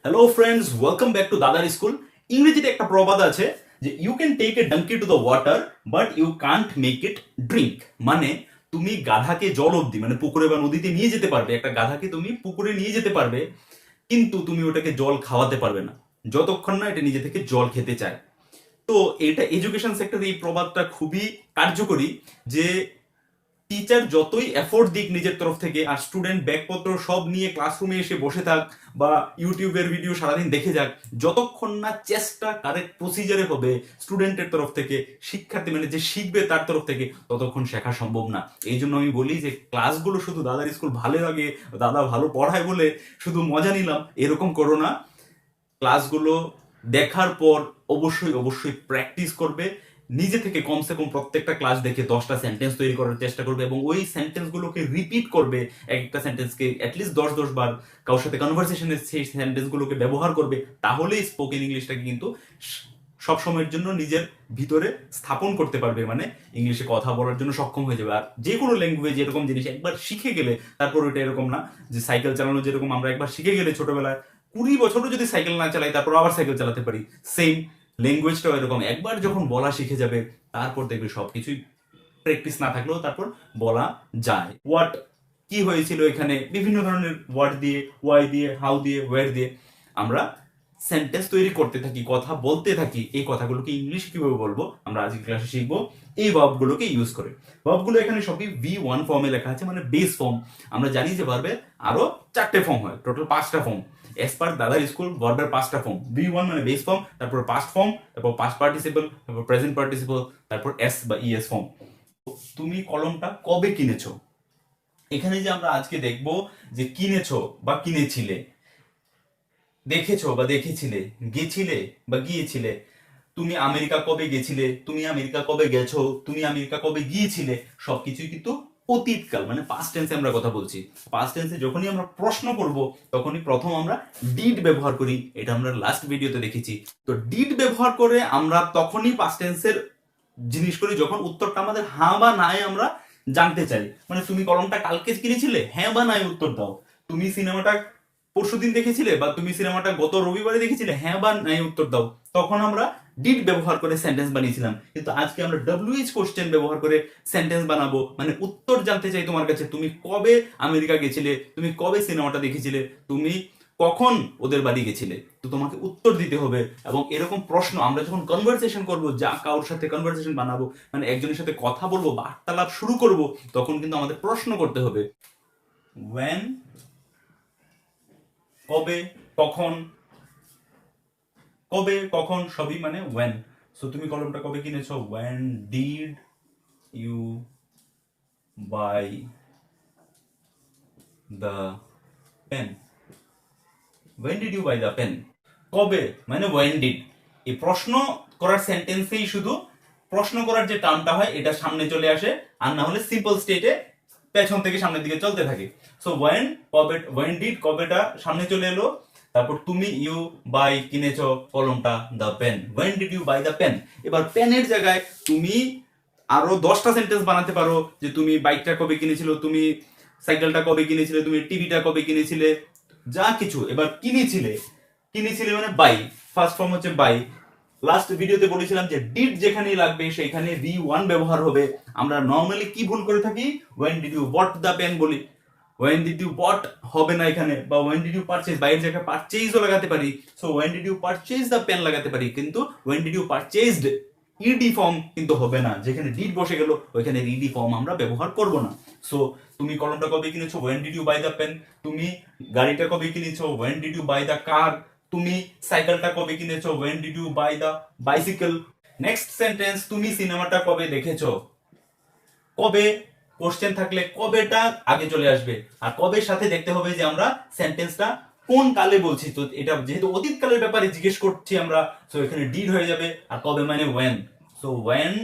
Hello friends, welcome back to দাদার school. ইংরেজিতে একটা প্রবাদ আছে যে you can take a donkey to the water but you can't make it drink. মানে তুমি গাধাকে জল অব্দি মানে পুকুরে বা নদীতে নিয়ে যেতে পারবে, একটা গাধাকে তুমি পুকুরে নিয়ে যেতে পারবে, কিন্তু তুমি ওটাকে জল খাওয়াতে পারবে না যতক্ষণ না এটা নিজে থেকে জল খেতে চায়। তো এটা এডুকেশন সেক্টরে এই প্রবাদটা খুবই কার্যকরী যে টিচার যতই এফোর্ট দিক নিজের তরফ থেকে আর স্টুডেন্ট ব্যাগপত্র সব নিয়ে ক্লাসরুমে এসে বসে থাক বা ইউটিউবের ভিডিও সারাদিন দেখে যাক, যতক্ষণ না চেষ্টা কারেক্ট প্রসিজারে হবে স্টুডেন্টের তরফ থেকে, শিক্ষার্থী মানে যে শিখবে তার তরফ থেকে, ততক্ষণ শেখা সম্ভব না। এই জন্য আমি বলি যে ক্লাসগুলো শুধু দাদার স্কুল ভালো লাগে, দাদা ভালো পড়ায় বলে শুধু মজা নিলাম এরকম করো না। ক্লাসগুলো দেখার পর অবশ্যই অবশ্যই প্র্যাকটিস করবে, নিজে থেকে কমসে কম প্রত্যেকটা ক্লাস দেখে 10টা সেন্টেন্স তৈরি করার চেষ্টা করবে এবং ওই সেন্টেন্সগুলোকে রিপিট করবে। একটা সেন্টেন্সকে অ্যাটলিস্ট 10 বার কারোর সাথে কনভারসেশনে সেই সেন্টেন্সগুলোকে ব্যবহার করবে। তাহলেই স্পোকেন ইংলিশটাকে কিন্তু সব সময়ের জন্য নিজের ভিতরে স্থাপন করতে পারবে, মানে ইংলিশে কথা বলার জন্য সক্ষম হয়ে যাবে। আর যে কোনো ল্যাঙ্গুয়েজ এরকম জিনিস একবার শিখে গেলে তারপর ওটা এরকম না যে সাইকেল চালানো যেরকম আমরা একবার শিখে গেলে ছোটবেলায় 20 বছরও যদি সাইকেল না চালাই তারপর আবার সাইকেল চালাতে পারি, সেম ল্যাঙ্গুয়েজটাও এরকম একবার যখন বলা শিখে যাবে তারপর দেখবে সবকিছুই প্র্যাকটিস না থাকলেও তারপর বলা যায়। হোয়াট কি হয়েছিল এখানে বিভিন্ন ধরনের ওয়ার্ড দিয়ে, ওয়াই দিয়ে, হাউ দিয়ে, ওয়ার দিয়ে আমরা সেন্টেন্স তৈরি করতে থাকি, কথা বলতে থাকি। এই কথাগুলোকে ইংলিশে কিভাবে বলবো আমরা আজকে ক্লাসে শিখবো এই ভার্বগুলোকে ইউজ করে। ভার্বগুলো এখানে সবই V1 ফর্মে লেখা আছে, মানে বেস ফর্ম। আমরা জানি যে ভার্বে আরো 4টে ফর্ম হয়, টোটাল 5টা ফর্ম। এস পার দাদার স্কুল ভার্বের 5টা ফর্ম। V1 মানে বেস ফর্ম, তারপর পাস্ট ফর্ম, তারপর পাস্ট পার্টিসিপল, তারপর প্রেজেন্ট পার্টিসিপল, তারপর এস বা ইএস ফর্ম। তুমি কলমটা কবে কিনেছো, এখানে যে আমরা আজকে দেখবো যে কিনেছো বা কিনেছিলে, দেখেছো বা দেখেছিলে, গেছিলে বা গিয়েছিলে। তুমি আমেরিকা কবে গেছিলে, তুমি আমেরিকা কবে গেছো, তুমি আমেরিকা কবে গিয়েছিলে, সবকিছুই কিন্তু অতীতকাল, মানে পাস্ট টেন্সে আমরা কথা বলছি। পাস্ট টেন্সে যখনই আমরা প্রশ্ন করব তখনই প্রথম আমরা ডিড ব্যবহার করি, এটা আমরা লাস্ট ভিডিওতে দেখেছি। তো ডিড ব্যবহার করে আমরা তখনই পাস্ট টেন্সের জিনিস করি যখন উত্তরটা আমাদের হ্যাঁ বা নাই আমরা জানতে চাই। মানে তুমি কলমটা কালকে কিনেছিলে, হ্যাঁ বা নাই উত্তর দাও। তুমি সিনেমাটা পরশুদিন দেখেছিলে বা তুমি সিনেমাটা গত রবিবারে দেখেছিলে, হ্যাঁ বা নাই উত্তর দাও। তখন আমরা ডিড ব্যবহার করে সেন্টেন্স বানিয়েছিলাম, কিন্তু আজকে আমরা ডব্লিউএইচ কোশ্চেন ব্যবহার করে সেন্টেন্স বানাবো, মানে উত্তর জানতে চাই তোমার কাছে। তুমি কবে আমেরিকা গেছিলে, তুমি কবে সিনেমাটা দেখেছিলে, তুমি কখন ওদের বাড়ি গেছিলে, তো তোমাকে উত্তর দিতে হবে। এবং এরকম প্রশ্ন আমরা যখন কনভারসেশন করবো, যা কারোর সাথে কনভারসেশন বানাবো, মানে একজনের সাথে কথা বলবো, বার্তালাপ শুরু করব, তখন কিন্তু আমাদের প্রশ্ন করতে হবে। when, কবে, কখন, কবে কখন সবই মানে when। সো তুমি কলমটা কবে কিনেছো, when did you buy the pen, when did you buy the pen। কবে মানে when did। এই প্রশ্ন করার সেন্টেন্সেই শুধু প্রশ্ন করার যে টার্মটা হয় এটা সামনে চলে আসে, আর না হলে সিম্পল স্টেটে পেছন থেকে সামনের দিকে চলতে থাকে। সো when, কবে, when did কবেটা সামনে চলে এলো, তারপর তুমি ইউ বাই কিনেছো কলমটা the pen, when did you buy the pen। এবার পেনের জায়গায় তুমি আরো 10টা সেন্টেন্স বানাতে পারো যে তুমি বাইকটা কবে কিনেছিল, তুমি সাইকেলটা কবে কিনেছিলে, তুমি টিভিটা কবে কিনেছিলে, যা কিছু। এবার কিনেছিলে, কিনেছিলে মানে বাই, ফার্স্ট ফর্ম হচ্ছে বাই। লাস্ট ভিডিওতে বলেছিলাম যে ডিড যেখানেই লাগবে সেখানে V1 ব্যবহার হবে। আমরা নর্মালি কি ভুল করে থাকি, when did you bought the pen বলি, when did you bought হবে না এখানে, বা when did you purchase, বাইরের জায়গায় পারচেজও লাগাতে পারি। So when did you purchase the pen লাগাতে পারি, কিন্তু when did you purchased ED form কিন্তু হবে না, যেখানে ডিড বসে গেল ওইখানে ইডি ফর্ম আমরা ব্যবহার করব না। সো তুমি কলমটা কবে কিনেছো, when did you buy the pen। তুমি গাড়িটা কবে কিনেছো, when did you buy the car। তুমি সাইকেলটা কবে কিনেছো, when did you buy the bicycle। Next sentence, তুমি সিনেমাটা কবে দেখেছো। কবে কোশ্চেন থাকলে কবেটা আগে চলে আসবে, আর কবের সাথে দেখতে হবে যে আমরা সেন্টেন্সটা কোন কালে বলছি। তো এটা যেহেতু অতীত কালের ব্যাপারে জিজ্ঞেস করছি আমরা, সো এখানে ডিড হয়ে যাবে, আর কবে মানে when। সো when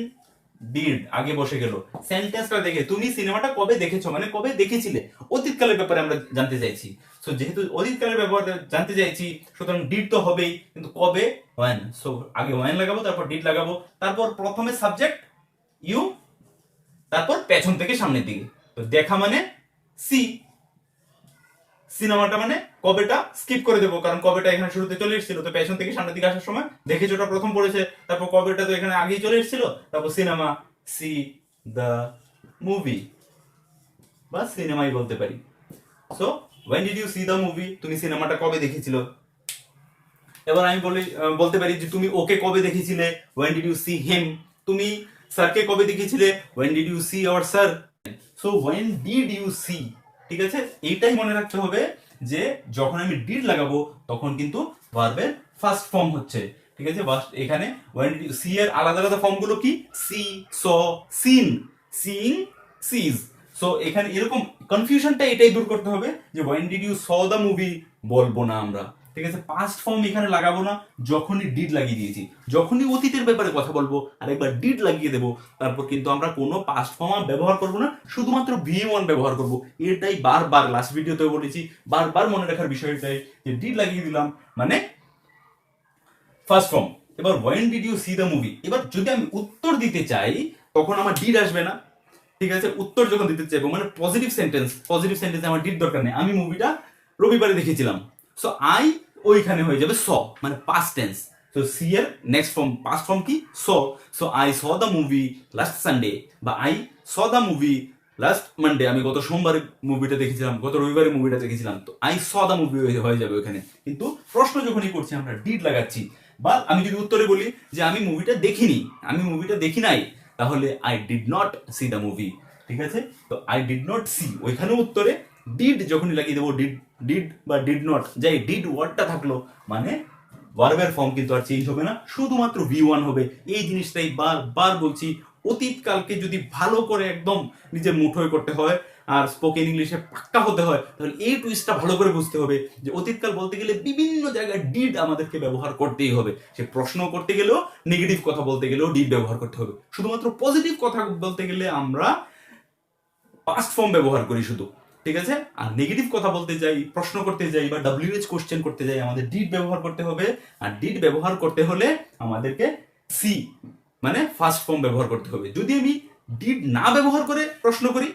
ডিড আগে বসে গেল। সেন্টেন্সটা দেখে তুমি সিনেমাটা কবে দেখেছো মানে কবে দেখেছিলে, অতীতকালের ব্যাপারে আমরা জানতে চাইছি। সো যেহেতু অতীতকালের ব্যাপারে জানতে চাইছি সুতরাং ডিড তো হবেই, কিন্তু কবে when। সো আগে when লাগাবো, তারপর ডিড লাগাবো, তারপর প্রথমে সাবজেক্ট ইউ, তারপর পেছন থেকে সামনের দিকে। তো দেখা মানে সি, সিনেমাটা মানে কবেটা স্কিপ করে দেবো, কারণ কবেটা এখানে শুরুতে চলে এসেছিল, তো পেছন থেকে সামনের দিকে আসার সময় দেখেছি ওটা প্রথম পড়েছে, তারপর কবেটা তো এখানে আগেই চলে এসেছিল, তারপর সিনেমা, সি দ্য মুভি, বা সিনেমাই বলতে পারি। So when did you see the movie, তুমি সিনেমাটা কবে দেখেছিল। এবার আমি বলতে পারি যে তুমি ওকে কবে দেখেছিলে, when did you see him, তুমি স্যারকে কবে দেখেছিলে, when did you see our sir। So when did you see, ঠিক আছে, এইটাই মনে রাখতে হবে যে যখন আমি ডিড লাগাবো তখন কিন্তু ভার্বের ফার্স্ট ফর্ম হচ্ছে, ঠিক আছে। এখানে when did you see এর আলাদা আলাদা ফর্ম গুলো কি, সি, স, সিন, সিইং, সিজ। সো এখানে এরকম কনফিউশনটা এটাই দূর করতে হবে যে when did you saw the movie বলবো না আমরা, ঠিক আছে। পাস্ট ফর্ম এখানে লাগাবো না, যখনই ডিড লাগিয়ে দিয়েছি, যখনই অতীতের ব্যাপারে কথা বলবো আর একবার ডিড লাগিয়ে দেবো, তারপর কিন্তু আমরা কোনো পাস্ট ফর্ম ব্যবহার করবো না, শুধুমাত্র V1 ব্যবহার করবো। এটাই বারবার লাস্ট ভিডিওতে বলেছি, বারবার মনে রাখার বিষয়টাই যে ডিড লাগিয়ে দিলাম মানে ফার্স্ট ফর্ম। এবার when did you see the movie, এবার যদি আমি উত্তর দিতে চাই তখন আমার ডিড আসবে না, ঠিক আছে। উত্তর যখন দিতে চাইবো মানে পজিটিভ সেন্টেন্স আমার ডিড দরকার নেই, আমি মুভিটা রবিবারে দেখেছিলাম, সো আই ওইখানে হয়ে যাবে স, মানে পাস্ট টেন্স। সো সি এর নেক্সট ফর্ম পাস্ট ফর্ম কি, so I saw the movie last Sunday, বা I saw the movie last Monday, আমি গত সোমবারে মুভিটা দেখেছিলাম, গত রবিবারে মুভিটা দেখেছিলাম, তো আই স দ্য মুভি হয়ে যাবে ওখানে। কিন্তু প্রশ্ন যখনই করছি আমরা ডিড লাগাচ্ছি, বা আমি যদি উত্তরে বলি যে আমি মুভিটা দেখিনি, আমি মুভিটা দেখি নাই, তাহলে I did not C the movie, ঠিক আছে। তো আই ডিড নট সি, ওইখানে উত্তরে ডিড যখনই লাগিয়ে দেবো, ডিড বা ডিড নট, যাই ডিড ওয়ার্ডটা থাকলো মানে ভার্বের ফর্ম কিন্তু আর চেঞ্জ হবে না, শুধুমাত্র V1 হবে। এই জিনিসটাই বারবার বলছি, অতীতকালকে যদি ভালো করে একদম নিজের মুঠোয় করতে হয় আর স্পোকেন ইংলিশে পাক্কা হতে হয়, তাহলে এই টুইস্টটা ভালো করে বুঝতে হবে যে অতীতকাল বলতে গেলে বিভিন্ন জায়গায় ডিড আমাদেরকে ব্যবহার করতেই হবে। সে প্রশ্ন করতে গেলেও, নেগেটিভ কথা বলতে গেলেও ডিড ব্যবহার করতে হবে। শুধুমাত্র পজিটিভ কথা বলতে গেলে আমরা পাস্ট ফর্ম ব্যবহার করি শুধু, ঠিক আছে। আর নেগেটিভ কথা বলতে যাই, প্রশ্ন করতে যাই বা WH কোশ্চেন করতে যাই, আমাদের ডিড ব্যবহার করতে হবে। আর ডিড ব্যবহার করতে হলে আমাদেরকে সি মানে ফার্স্ট ফর্ম ব্যবহার করতে হবে। যদি আমি ডিড না ব্যবহার করে প্রশ্ন করি,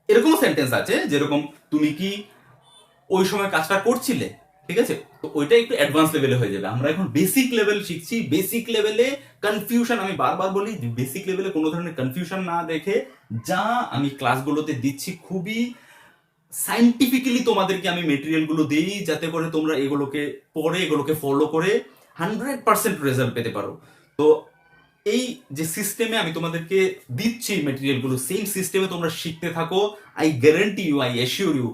এরকম সেন্টেন্স আছে যেরকম তুমি কি ওই সময় কাজটা করছিলে, ঠিক আছে, তো ওইটা একটু অ্যাডভান্স লেভেলে হয়ে যাবে। আমরা এখন বেসিক লেভেল শিখছি, বেসিক লেভেলে কনফিউশন, আমি বারবার বলি বেসিক লেভেলে কোনো ধরনের কনফিউশন না দেখে যা আমি ক্লাসগুলোতে দিচ্ছি খুবই সাইন্টিফিক্যালি তোমাদেরকে আমি মেটেরিয়ালগুলো দিই, যাতে করে তোমরা এগুলোকে পড়ে এগুলোকে ফলো করে 100% রেজাল্ট পেতে পারো। তো এই যে সিস্টেমে আমি তোমাদেরকে দিচ্ছি মেটেরিয়ালগুলো, সেম সিস্টেমে তোমরা শিখতে থাকো। I guarantee you, I assure you,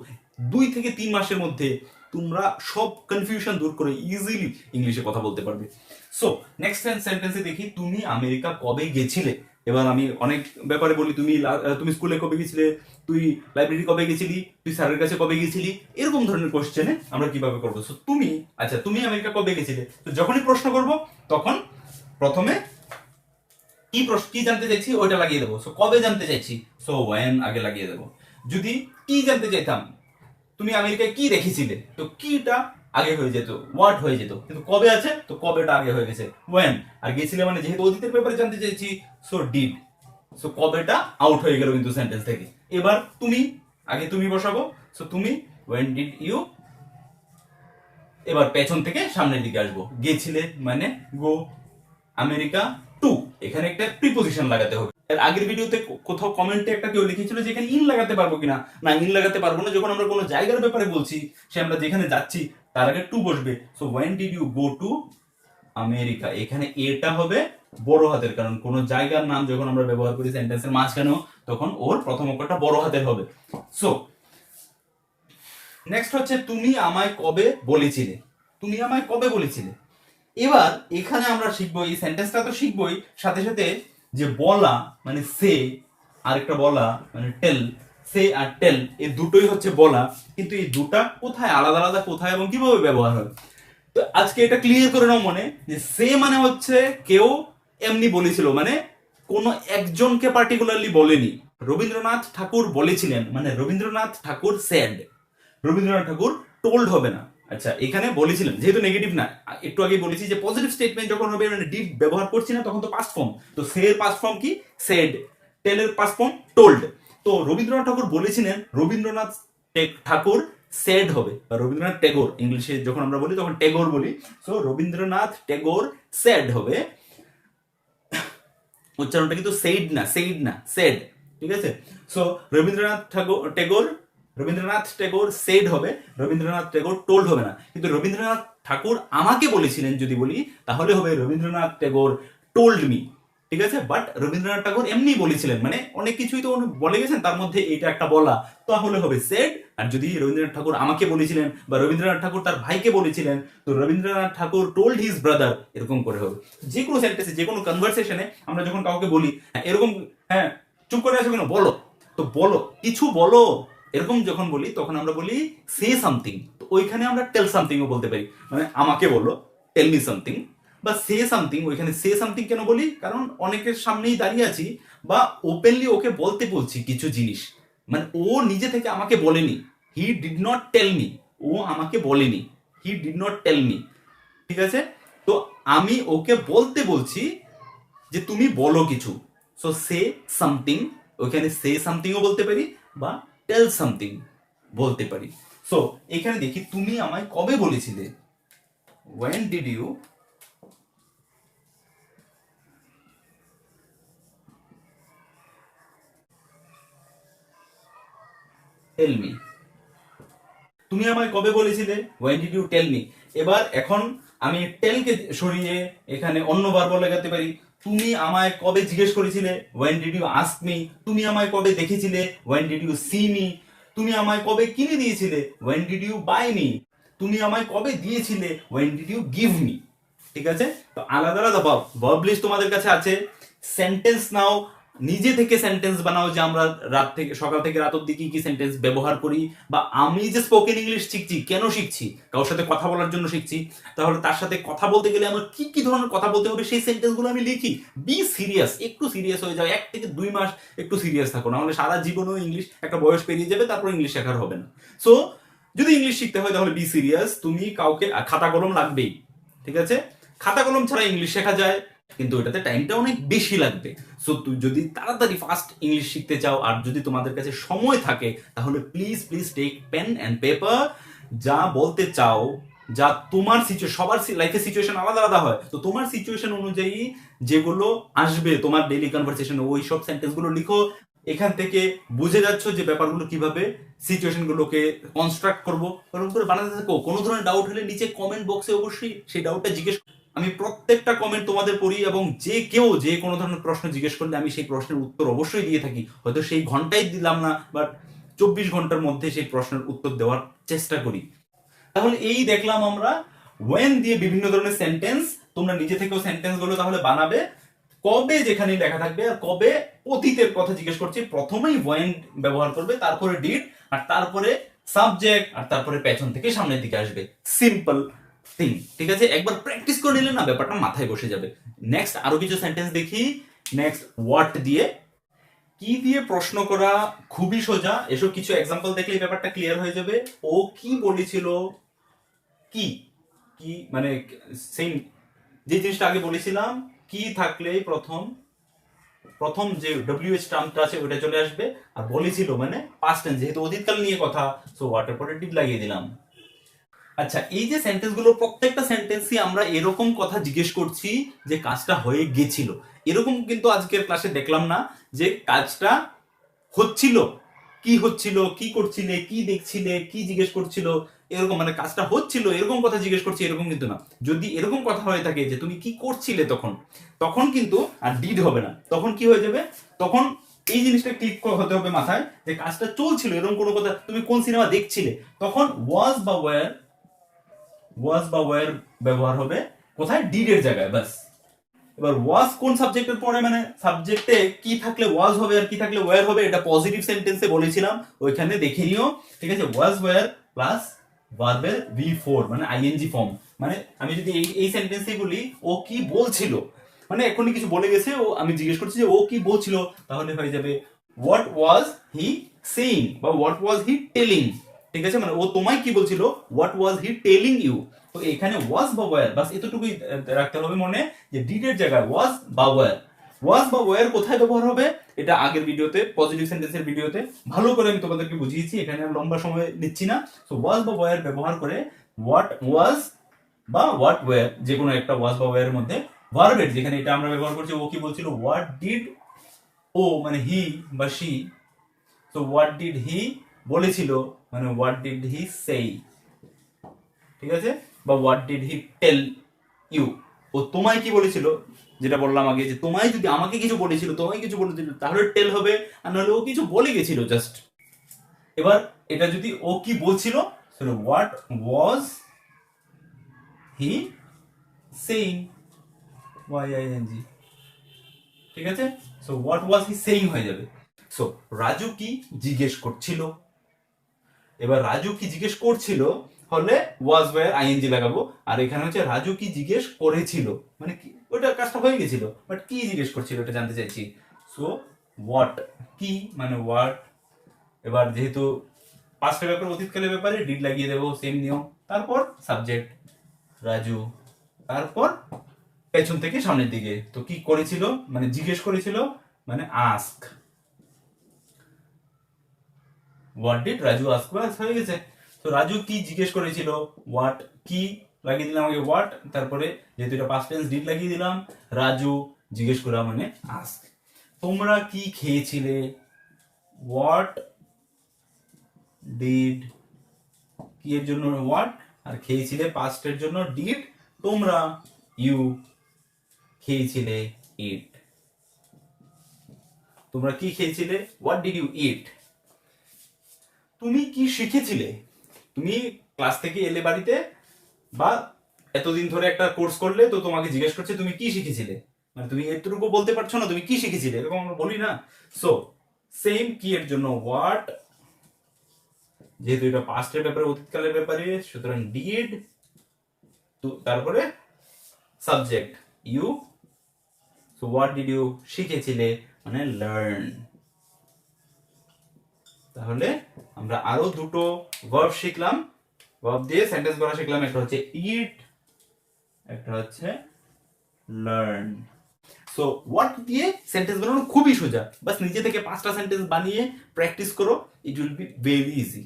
2 থেকে 3 মাসের মধ্যে তোমরা সব কনফিউশন দূর করে ইজিলি ইংলিশে কথা বলতে পারবে। সো নেক্সট সেন্টেন্সে দেখি, তুমি আমেরিকা কবে গেছিলে। এবার আমি অনেক ব্যাপারে বলি, তুমি স্কুলে কবে গেছিলে, তুই লাইব্রেরি কবে গেছিলি, তুই স্যারের কাছে কবে গেছিলি, এরকম ধরনের কোশ্চেনে আমরা কিভাবে করবো। সো তুমি আমেরিকা কবে গেছিলে, তো যখনই প্রশ্ন করব তখন প্রথমে কি জানতে চাইছি ওইটা লাগিয়ে দেবো। সো কবে জানতে চাইছি, সো ওয়েন আগে লাগিয়ে দেবো। যদি কি জানতে চাইতাম, তুমি আমেরিকায় কি দেখেছিলে, তো কিটা আগে হয়ে যেত, হোয়াট হয়ে যেত, কিন্তু কবে আছে তো কবেটা আগে হয়ে গেছে, ওয়েন। আর গেছিলে মানে যেহেতু অতীতের ব্যাপারে জানতে চাইছি, সো ডিড। সো কবেটা আউট হয়ে গেল কিন্তু সেন্টেন্স থেকে। এবার আগে তুমি বসাবো, সো তুমি, ওয়েন ডিড ইউ। এবার পেছন থেকে সামনের দিকে আসবো, গেছিলে মানে গো, আমেরিকা টু, এখানে একটা প্রিপোজিশন লাগাতে হবে। এর আগের ভিডিওতে কোথাও কমেন্টে একটা কেউ লিখেছিল যে এখানে ইন লাগাতে পারবো কিনা, না ইন লাগাতে পারবো না। যখন আমরা কোনো জায়গার ব্যাপারে বলছি, সে আমরা যেখানে যাচ্ছি তার আগে টু বসবে। So when did you go to America, এখানে এটা হবে বড় হাতের, কারণ কোন জায়গার নাম যখন আমরা ব্যবহার করি সেন্টেন্সের মাঝখানেও, তখন ওর প্রথম অক্ষরটা বড় হাতের হবে। সো নেক্সট হচ্ছে তুমি আমায় কবে বলেছিলে, তুমি আমায় কবে বলেছিলে। এবার এখানে আমরা শিখবো, এই সেন্টেন্সটা তো শিখবোই, সাথে সাথে যে বলা মানে সে, আর একটা বলা মানে টেল। সে আর টেল এই দুটোই হচ্ছে বলা, কিন্তু এই দুটা কোথায় আলাদা আলাদা, কোথায় এবং কিভাবে ব্যবহার হয়। তো আজকে এটা ক্লিয়ার করে নাও মনে, যে সে মানে হচ্ছে কেউ এমনি বলেছিল, মানে কোনো একজনকে পার্টিকুলারলি বলেনি। রবীন্দ্রনাথ ঠাকুর বলেছিলেন মানে রবীন্দ্রনাথ ঠাকুর সেড, রবীন্দ্রনাথ ঠাকুর টোল্ড হবে না। আচ্ছা, এখানে বলেছিলেন যেহেতু নেগেটিভ না, একটু আগে বলেছি যে পজিটিভ স্টেটমেন্ট যখন হবে মানে ডিড ব্যবহার করছি না, তখন তো পাস্ট ফর্ম। তো সে এর পাস্ট ফর্ম কি, সেড। টেল এর পাস্ট ফর্ম টোল্ড। তো রবীন্দ্রনাথ ঠাকুর বলেছিলেন, রবীন্দ্রনাথ ঠাকুর সেড হবে, রবীন্দ্রনাথ ট্যাগোর, ইংলিশে যখন আমরা বলি তখন ট্যাগোর বলি, সো রবীন্দ্রনাথ ট্যাগোর সেড হবে, উচ্চারণটা কিন্তু সেড, ঠিক আছে। সো রবীন্দ্রনাথ ট্যাগোর সেড হবে, রবীন্দ্রনাথ ট্যাগোর টোল্ড হবে না। কিন্তু রবীন্দ্রনাথ ঠাকুর আমাকে বলেছিলেন যদি বলি, তাহলে হবে রবীন্দ্রনাথ ট্যাগোর টোল্ড মি, ঠিক আছে। বাট রবীন্দ্রনাথ ঠাকুর এমনি বলেছিলেন, মানে অনেক কিছুই তো উনি বলে গেছেন, তার মধ্যে এটা একটা বলা, তাহলে হবে সেড। আর যদি রবীন্দ্রনাথ ঠাকুর আমাকে বলেছিলেন বা রবীন্দ্রনাথ ঠাকুর তার ভাইকে বলেছিলেন, তো রবীন্দ্রনাথ ঠাকুর টোল্ড হিজ ব্রাদার, এরকম করে হবে। যে কোনো সেন্টেন্সে, যে কোনো কনভারসেশনে আমরা যখন কাউকে বলি এরকম, হ্যাঁ চুপ করে আছো কেন, বলো, তো বলো, কিছু বলো, এরকম যখন বলি তখন আমরা বলি সে সামথিং। তো ওইখানে আমরা টেল সামথিংও বলতে পারি, মানে আমাকে বলো, টেল মি সামথিং, বা সে সামথিং। ওইখানে সে সামথিং কেন বলি, কারণ অনেকের সামনেই দাঁড়িয়ে আছি, বা ওপেনলি ওকে বলতে বলছি কিছু জিনিস, মানে ও নিজে থেকে আমাকে বলেনি, he did not tell me, ও আমাকে বলেনি, he did not tell me, ঠিক আছে। তো আমি ওকে বলতে বলছি যে তুমি বলো কিছু, সো সে সামথিং, ওইখানে সে সামথিংও বলতে পারি বা টেল সামথিং বলতে পারি। সো এখানে দেখি, তুমি আমায় কবে বলেছিলে, when did you tell me, তুমি আমায় কবে বলেছিলে, when did you tell me। এবার এখন আমি টেলকে সরিয়ে এখানে অন্য ভার্ব লাগাতে পারি, তুমি আমায় কবে জিজ্ঞেস করেছিলে, when did you ask me। তুমি আমায় কবে দেখেছিলে, when did you see me। তুমি আমায় কবে কিনে দিয়েছিলে, when did you buy me। তুমি আমায় কবে দিয়েছিলে, when did you give me। ঠিক আছে, তো আলাদা আলাদা ভার্ব লিস্ট তোমাদের কাছে আছে। সেন্টেন্স নাও, নিজে থেকে সেন্টেন্স বানাও, যে আমরা সকাল থেকে রাত অব্দি কি কি সেন্টেন্স ব্যবহার করি, বা আমি যে স্পোকেন ইংলিশ শিখছি কেন শিখছি, কারোর সাথে কথা বলার জন্য শিখছি, তাহলে তার সাথে কথা বলতে গেলে আমার কি কি ধরনের কথা বলতে হবে সেই সেন্টেন্স গুলো আমি লিখি। বি সিরিয়াস, একটু সিরিয়াস হয়ে যাও, 1 থেকে 2 মাস একটু সিরিয়াস থাকো, না হলে সারা জীবনও ইংলিশ একটা বয়স পেরিয়ে যাবে, তারপর ইংলিশ শেখার হবে না। সো যদি ইংলিশ শিখতে হয় তাহলে বি সিরিয়াস, তুমি কাউকে খাতা কলম লাগবেই, ঠিক আছে। খাতা কলম ছাড়া ইংলিশ শেখা যায়, কিন্তু এটাতে টাইমটা অনেক বেশি লাগবে। সো তুই যদি তাড়াতাড়ি ফাস্ট ইংলিশ শিখতে চাও, আর যদি তোমাদের কাছে সময় থাকে, তাহলে please please take pen and paper, যা বলতে চাও, যা তোমার সিচুয়েশন, সবার লাইফে সিচুয়েশন আলাদা আলাদা হয়, তো তোমার সিচুয়েশন অনুযায়ী যেগুলো আসবে তোমার ডেইলি কনভারসেশনে, ওই সব সেন্টেন্স গুলো লিখো। এখান থেকে বুঝে যাচ্ছ যে ব্যাপারগুলো কিভাবে সিচুয়েশন গুলোকে কনস্ট্রাক্ট করবো, ওরকম করে বানাতে থাকো। কোনো ধরনের ডাউট হলে নিচে কমেন্ট বক্সে অবশ্যই সেই ডাউটটা জিজ্ঞেস, আমি প্রত্যেকটা কমেন্ট তোমাদের পড়ি, এবং যে কেউ যে কোনো ধরনের প্রশ্ন জিজ্ঞেস করলে আমি সেই প্রশ্নের উত্তর অবশ্যই দিয়ে থাকি। হয়তো সেই ঘন্টায় দিলাম না, বাট 24 ঘন্টার মধ্যে সেই প্রশ্নের উত্তর দেওয়ার চেষ্টা করি। তাহলে এই দেখলাম আমরা ওয়েন দিয়ে বিভিন্ন ধরনের সেন্টেন্স, তোমরা নিজে থেকেও সেন্টেন্স গুলো তাহলে বানাবে। কবে যেখানে লেখা থাকবে, আর কবে অতীতের কথা জিজ্ঞেস করছি, প্রথমেই ওয়েন ব্যবহার করবে, তারপরে ডিড, আর তারপরে সাবজেক্ট, আর তারপরে পেছন থেকে সামনের দিকে আসবে। সিম্পল থিং, ঠিক আছে। একবার প্র্যাকটিস করে নিলে না ব্যাপারটা মাথায় বসে যাবে। নেক্সট আরো কিছু সেন্টেন্স দেখি। নেক্সট হোয়াট দিয়ে, কি দিয়ে প্রশ্ন করা খুবই সোজা, এসব কিছু এক্সাম্পল দেখলেই ব্যাপারটা ক্লিয়ার হয়ে যাবে। ও কি বলেছিল, কি কি মানে সেই যে জিনিসটা আগে বলেছিলাম, কি থাকলেই প্রথম প্রথম যে ডব্লিউএইচ টার্মটা আছে ওটা চলে আসবে, আর বলেছিল মানে পাস্ট টেন্স, যেহেতু অতীতকাল নিয়ে কথা, সো ওয়াটার পরে ডিড লাগিয়ে দিলাম। আচ্ছা, এই যে সেন্টেন্স গুলো, প্রত্যেকটা সেন্টেন্সই আমরা এরকম কথা জিজ্ঞেস করছি যে কাজটা হয়ে গেছিল, এরকম কিন্তু আজকের ক্লাসে দেখলাম না যে কাজটা হচ্ছিল, কি হচ্ছিল, কি করছিলে, কি দেখছিলে, কি জিজ্ঞেস করছিল, এরকম মানে কাজটা হচ্ছিল এরকম কথা জিজ্ঞেস করছি, এরকম কিন্তু না। যদি এরকম কথা হয়ে থাকে যে তুমি কি করছিলে, তখন তখন কিন্তু আর ডিড হবে না, তখন কি হয়ে যাবে, তখন এই জিনিসটা ক্লিক হতে হবে মাথায়, যে কাজটা চলছিল, এরকম কোনো কথা, তুমি কোন সিনেমা দেখছিলে, তখন ওয়াজ বা ওয়্যার ব্যবহার হবে কোথায়, ডিডের জায়গায়, ব্যাস। এবার ওয়াজ কোন সাবজেক্টের পরে, মানে সাবজেক্টে কি থাকলে ওয়াজ হবে আর কি থাকলে ওয়্যার হবে, এটা পজিটিভ সেন্টেন্সে বলেছিলাম, ওইখানে দেখে নিও, ঠিক আছে। ওয়াজ ওয়্যার প্লাস ভার্বের V4 মানে আইএনজি ফর্ম, মানে আমি যদি এই সেন্টেন্সে বলি ও কি বলছিল, মানে এখনই কিছু বলে গেছে, ও আমি জিজ্ঞেস করছি যে ও কি বলছিল, তাহলে হয়ে যাবে হোয়াট ওয়াজ হি সেইং বা হোয়াট ওয়াজ হি টেলিং, ঠিক আছে। মানে ও তোমায় কি বলছিল, what was he telling you. তো এখানে ওয়াজ বা ওয়্যার, বাস এতটুকুই রাখতে হবে মনে, যে ডিড এর জায়গায় ওয়াজ বা ওয়্যার। ওয়াজ বা ওয়ার কোথায় ব্যবহার হবে এটা আগের ভিডিওতে, পজিটিভ সেন্টেন্সের ভিডিওতে ভালো করে আমি তোমাদেরকে বুঝিয়েছি, এখানে আর লম্বা সময় নিচ্ছি না। সো ওয়াজ বা ওয়ার ব্যবহার করে হোয়াট ওয়াজ বা হোয়াট ওয়ার, যে কোনো একটা ওয়াজ বা ওয়ার মধ্যে ভার্বের, যেখানে এটা আমরা ব্যবহার করছি, ও কি বলছিল, হোয়াট ডিড ও মানে হি বা শি, তো হোয়াট ডিড হি বলেছিল মানে হোয়াট ডিড হি সেই, ঠিক আছে, বা what did he tell you, ও তোমায় কি বলেছিল, যেটা বললাম আগে যে তোমায় যদি আমাকে কিছু বলেছিল, তোমায় কিছু বলেছিল, তাহলে টেল হবে, আর নাহলে ও কিছু বলে গেছিল জাস্ট। এবার এটা যদি ও কি বলছিল, হোয়াট ওয়াজ হি সেইং, ওয়াইআইএনজি, ঠিক আছে। So what was he saying হয়ে যাবে। সো রাজু কি জিজ্ঞেস করছিল, এবার রাজু কি জিজ্ঞেস করছিল হলে ওয়াজ ওয়্যার আইএনজি লাগাবো, আর এখানে হচ্ছে রাজু কি জিজ্ঞেস করেছিল, মানে কি ওটা কাজটা হয়ে গেছিল, বাট কি জিজ্ঞেস করছিল এটা জানতে চাইছি। সো হোয়াট কি মানে হোয়াট, এবার যেহেতু পাঁচটা ব্যাপার অতীতকালের ব্যাপারে ডিড লাগিয়ে দেবো, সেম নিয়ম, তারপর সাবজেক্ট রাজু, তারপর পেছন থেকে সামনের দিকে, তো কি করেছিল মানে জিজ্ঞেস করেছিল মানে ask, what did Raju ask, ব্যাস হয়ে গেছে। তো রাজু কি জিজ্ঞেস করেছিল, হোয়াট কি লাগিয়ে দিলাম আগে হোয়াট, তারপরে যেহেতু এটা পাস্ট টেন্স ডিড লাগিয়ে দিলাম, রাজু জিজ্ঞেস করা মানে আস্ক। তোমরা কি খেয়েছিলে, হোয়াট ডিড, কি এর জন্য হোয়াট, আর খেয়েছিলে পাস্টের জন্য ডিড, তোমরা ইউ খেয়েছিলে ইট, তোমরা কি খেয়েছিলে, হোয়াট ডিড ইউ ইট। তুমি কি শিখেছিলে, তুমি ক্লাস থেকে এলে বাড়িতে বা এতদিন ধরে একটা কোর্স করলে, তো তোমাকে জিজ্ঞেস করছে তুমি কি শিখেছিলে, মানে তুমি এতটুকু বলতে পারছো না তুমি কি শিখেছিলে, এরকম আমরা বলি না। সো সেম কি এর জন্য হোয়াট, যেহেতু এটা পাস্টের ব্যাপারে অতীতকালের ব্যাপারে, সুতরাং ডিড, তো তারপরে subject you, so what did you শিখেছিলে মানে লার্ন। তাহলে আমরা আরো দুটো ভার্ব শিখলাম, ভার্ব দিয়ে সেন্টেন্স করা শিখলাম, একটা হচ্ছে ইট, একটা হচ্ছে লার্ন। সো হোয়াট দিয়ে সেন্টেন্স বানানো খুবই সোজা, বাস নিজে থেকে পাঁচটা সেন্টেন্স বানিয়ে প্র্যাকটিস করো, it will be very easy.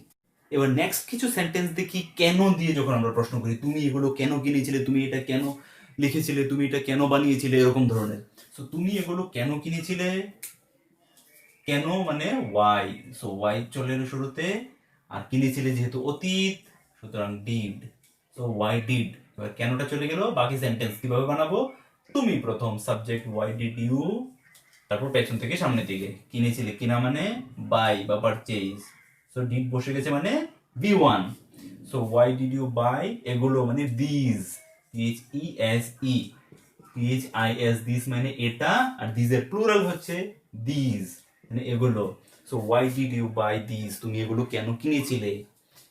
এবার নেক্সট কিছু সেন্টেন্স দেখি কেন দিয়ে, যখন আমরা প্রশ্ন করি তুমি এগুলো কেন কিনেছিলে, তুমি এটা কেন লিখেছিলে, তুমি এটা কেন বানিয়েছিলে, এরকম ধরনের। সো তুমি এগুলো কেন কিনেছিলে, কেন মানে ওয়াই, সো ওয়াই চলে এলো শুরুতে, আর কিনেছিলে যেহেতু অতীত, সুতরাং ডিড, সো ওয়াই ডিড। এবার কেনটা চলে গেল, বাকি সেন্টেন্স কিভাবে বানাবো, তুমি প্রথম সাবজেক্ট ওয়াই ডিড ইউ, তারপর পেছন থেকে সামনের দিকে, কিনেছিলে কিনা মানে বাই বা পারচেজ, সো ডিড বসে গেছে মানে বি ওয়ান, so why did you buy এগুলো মানে these, H E S E, H I S, this মানে এটা, আর দিজ এর প্লুরাল হচ্ছে দিজ মানে এগুলো। So why did you buy this, তুমি এগুলো কেন কিনেছিলে।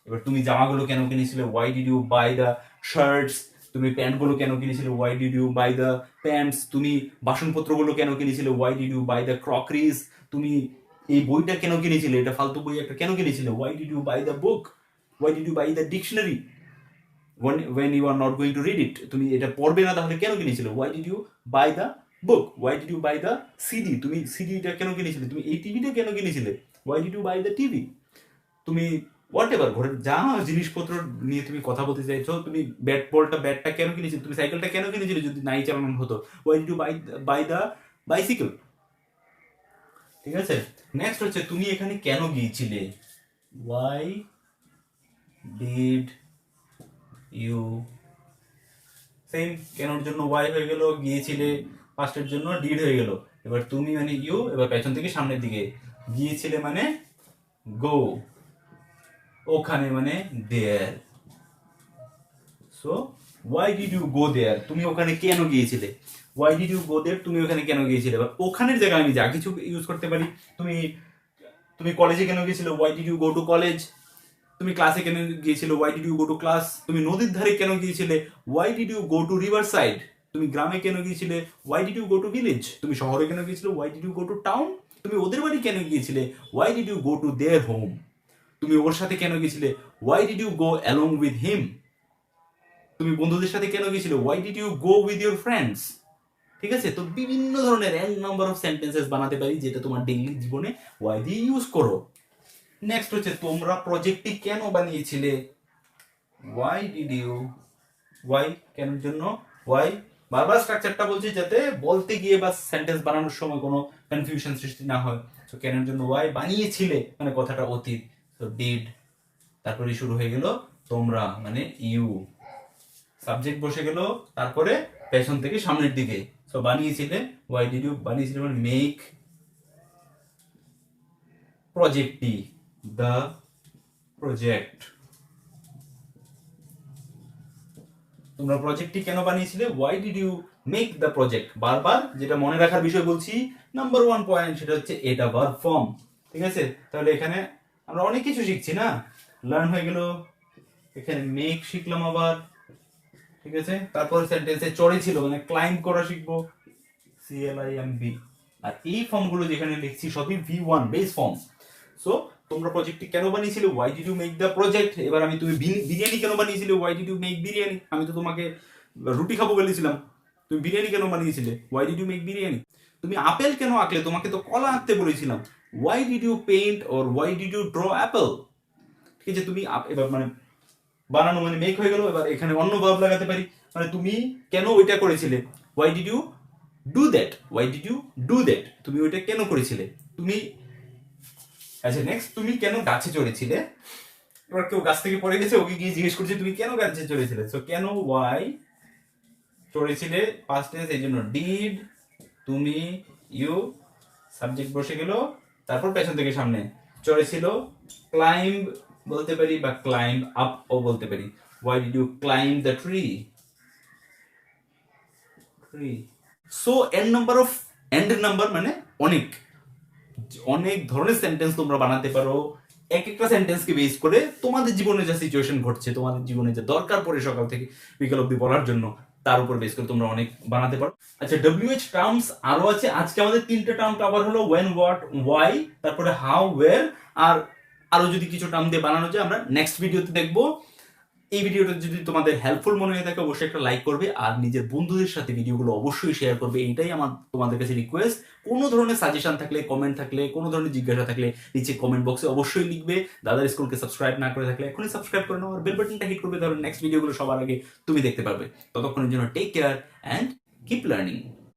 এবার তুমি জামাগুলো কেন কিনেছিলে, why did you buy the shirts, তুমি প্যান্টগুলো কেন কিনেছিলে, why did you buy the pants, তুমি বাসনপত্রগুলো কেন কিনেছিলে, why did you buy the crockeries, তুমি এই বইটা কেন কিনেছিলে, এটা ফালতু বই একটা কেন কিনেছিলে, why did you buy the book, why did you buy the dictionary when you are not going to read it, তুমি এটা পড়বে না তাহলে কেন কিনেছিলে, why did you buy the book, why did you buy the CD, তুমি সিডিটা কেন কিনেছিলে, তুমি এই টিভিটা কেন কিনেছিলে, why did you buy the TV, তুমি হোয়াট এভার ঘরের যা জিনিসপত্র নিয়ে তুমি কথা বলতে চাইছো, তুমি ব্যাটটা কেন কিনেছিলে, তুমি সাইকেলটা কেন কিনেছিলে যদি নাই চালানো হতো, why did you buy the bicycle, ঠিক আছে। নেক্সট হচ্ছে তুমি এখানে কেন গিয়েছিলে, why did ইউ, সেম কেনর জন্য ওয়াই হয়ে গেল, গিয়েছিলে পাস্টের জন্য ডিড হয়ে গেল। এবার তুমি মানে ইউ, এবার পেছন থেকে সামনের দিকে, গিয়েছিলে মানে গো, ওখানে মানে there, so why did you go there, তুমি ওখানে কেন গিয়েছিলে, why did you go there, তুমি ওখানে কেন গিয়েছিলে। এবার ওখানের জায়গায় আমি যা কিছু ইউজ করতে পারি, তুমি তুমি কলেজে কেন গিয়েছিলে, why did you go to college, তুমি ক্লাসে কেন গিয়েছিলে, why did you go to class, তুমি নদীর ধারে কেন গিয়েছিলে, why did you go to river side, তুমি গ্রামে কেন গিয়েছিলে, why did you go to village, তুমি শহরে কেন গিয়েছিলে, why did you go to town, তুমি ওদের বাড়ি কেন গিয়েছিলে, why did you go to their home, তুমি ওর সাথে কেন গিয়েছিলে, why did you go along with him, তুমি বন্ধুদের সাথে কেন গিয়েছিলে, why did you go with your friends, ঠিক আছে? তো বিভিন্ন ধরনের n নাম্বার অফ সেন্টেন্সেস বানাতে পারি যেটা তোমার ডেইলি জীবনে ওয়াই দিয়ে ইউজ করো। নেক্সট হচ্ছে তোমরা প্রজেক্টটি কেন বানিয়েছিলে? ওয়াই ডিড ইউ, ওয়াই কেন জন্য, ওয়াই বারবার স্ট্রাকচারটা বলছি যাতে বলতে গিয়ে বা সেন্টেন্স বানানোর সময় কোনো কনফিউশন সৃষ্টি না হয়। তো কেন জন্য ওয়াই বানিয়েছিলে মানে কথাটা অতীত, তো ডিড, তারপরে শুরু হয়ে গেল তোমরা মানে ইউ, সাবজেক্ট বসে গেল, তারপরে পেছন থেকে সামনের দিকে। সো বানিয়েছিলে, ওয়াই ডিড ইউ বানিয়েছিলে মানে মেক প্রজেক্টটি, দ্য প্রজেক্ট। তোমরা প্রজেক্টটি কেন বানিয়েছিলে? Why did you make the project. বারবার যেটা মনে রাখার বিষয় বলছি, নাম্বার 1 পয়েন্ট সেটা হচ্ছে এটা ভার্ব ফর্ম। ঠিক আছে? তাহলে এখানে আমরা অনেক কিছু শিখছি না, লার্ন হয়ে গেল, এখানে মেক শিখলাম আবার। ঠিক আছে? তারপরে সেন্টেন্সে চড়ে ছিল মানে ক্লাইম্ব করা শিখবো, CLIMB। আর এই ফর্মগুলো যেখানে লিখছি সবই V1 বেস ফর্ম। সো তোমরা প্রজেক্টটি কেন বানিয়েছিলে? Why did you make the project. এবার আমি তুমি বিরিয়ানি কেন বানিয়েছিলে? Why did you make biryani. আমি তো তোমাকে রুটি খাবো বলেছিলাম, তুমি বিরিয়ানি কেন বানিয়েছিলে? Why did you make biryani. তুমি আপেল কেন আঁকলে? তোমাকে তো কলা আঁকতে বলেছিলাম। Why did you paint or why did you draw apple. ঠিক আছে? তুমি এবার মানে বানানো মানে মেক হয়ে গেল। এবার এখানে অন্য ভার্ব লাগাতে পারি, মানে তুমি কেন ওইটা করেছিলে? Why did you do that, why did you do that, তুমি ওইটা কেন করেছিলে? তুমি, আচ্ছা নেক্সট, তুমি কেন গাছে চড়েছিলে? এবার কেউ গাছ থেকে পড়ে গেছে, ওকে গিয়ে জিজ্ঞেস করছে তুমি কেন গাছে চড়েছিলে। সো কেন, ওয়াই, চড়েছিলে পাস্ট টেন্স এই জন্য ডিড, তুমি, ইউ, সাবজেক্ট বসে গেল, তারপর পেছন থেকে সামনে, চড়েছিল, ক্লাইম্ব বলতে পারি বা ক্লাইম্ব আপ ও বলতে পারি। Why did you climb the tree, tree. So N number of, N number মানে অনেক, অনেক ধরনের সেন্টেন্স তোমরা বানাতে পারো এক একটা সেন্টেন্সকে বেস করে তোমাদের জীবনে যা সিচুয়েশন ঘটছে, তোমাদের জীবনে যা দরকার পড়ে সকাল থেকে বিকাল অব্দি বলার জন্য, তার উপর বেস করে তোমরা অনেক বানাতে পারো। আচ্ছা WH টার্মস আরো আছে। আজকে আমাদের 3টে টার্ম কভার হলো, when, what, why, তারপরে how, where, আর আরো যদি কিছু টার্ম দিয়ে বানানো যায় আমরা নেক্সট ভিডিওতে দেখবো। এই ভিডিওটা যদি তোমাদের হেল্পফুল মনে হয়ে থাকে অবশ্যই একটা লাইক করবে, আর নিজের বন্ধুদের সাথে ভিডিওগুলো অবশ্যই শেয়ার করবে। এইটাই আমার তোমাদের কাছে রিকোয়েস্ট। কোনো ধরনের সাজেশন থাকলে, কমেন্ট থাকলে, কোনো ধরনের জিজ্ঞাসা থাকলে নিচে কমেন্ট বক্সে অবশ্যই লিখবে। দাদার স্কুলকে সাবস্ক্রাইব না করে থাকলে এখনই সাবস্ক্রাইব করে নাও, আর বেল বাটনটা হিট করবে, তাহলে নেক্সট ভিডিওগুলো সবার আগে তুমি দেখতে পারবে। ততক্ষণের জন্য take care and keep learning.